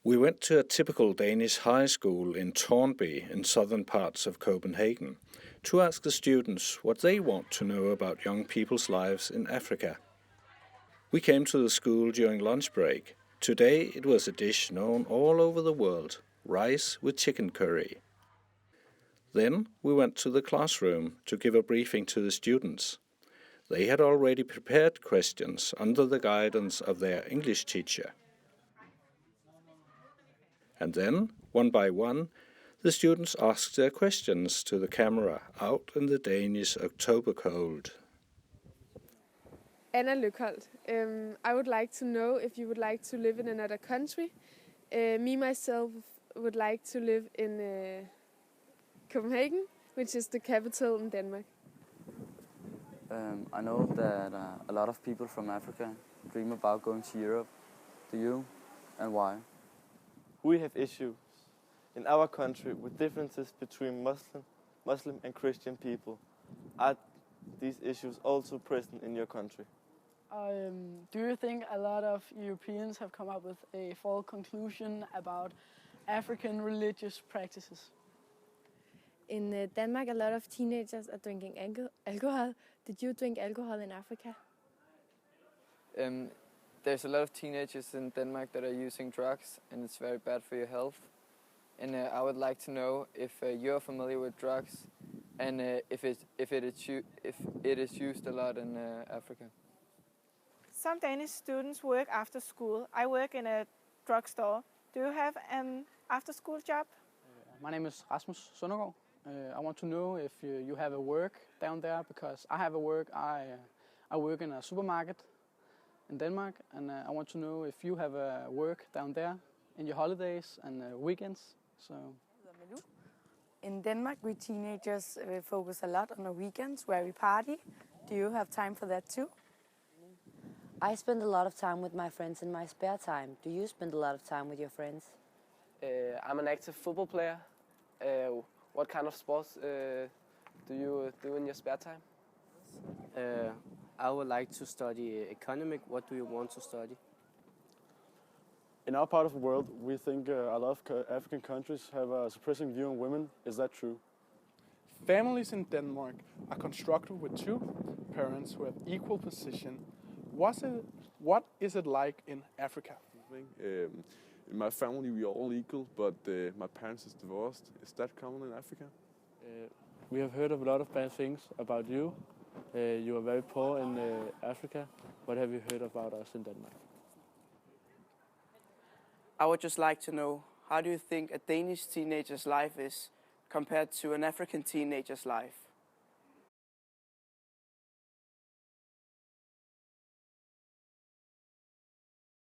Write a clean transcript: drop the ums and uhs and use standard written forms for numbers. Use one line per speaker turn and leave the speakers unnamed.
We went to a typical Danish high school in Taarnby in southern parts of Copenhagen to ask the students what they want to know about young people's lives in Africa. We came to the school during lunch break. Today it was a dish known all over the world, rice with chicken curry. Then we went to the classroom to give a briefing to the students. They had already prepared questions under the guidance of their English teacher. And then, one by one, the students asked their questions to the camera out in the Danish October cold.
Anna Løkholdt, I would like to know if you would like to live in another country. Myself, would like to live in Copenhagen, which is the capital in Denmark.
I know that a lot of people from Africa dream about going to Europe. Do you? And why?
We have issues in our country with differences between Muslim and Christian people. Are these issues also present in your country?
Do you think a lot of Europeans have come up with a false conclusion about African religious practices?
In Denmark, a lot of teenagers are drinking alcohol. Did you drink alcohol in Africa?
There's a lot of teenagers in Denmark that are using drugs, and it's very bad for your health. And I would like to know if you're familiar with drugs, and if it is used a lot in Africa.
Some Danish students work after school. I work in a drugstore. Do you have an after-school job?
My name is Rasmus Søndergaard. I want to know if you have a work down there, because I have a work. I work in a supermarket in Denmark, and I want to know if you have a work down there in your holidays and weekends.
In Denmark, we teenagers focus a lot on the weekends where we party. Do you have time for that too?
I spend a lot of time with my friends in my spare time. Do you spend a lot of time with your friends?
I'm an active football player. What kind of sports do you do in your spare time?
I would like to study economic. What do you want to study?
In our part of the world, we think a lot of African countries have a suppressing view on women. Is that true?
Families in Denmark are constructed with two parents who have equal position. What is it like in Africa?
In my family, we are all equal, but my parents is divorced. Is that common in Africa?
We have heard of a lot of bad things about you. You are very poor in Africa. What have you heard about us in Denmark?
I would just like to know, how do you think a Danish teenager's life is compared to an African teenager's life?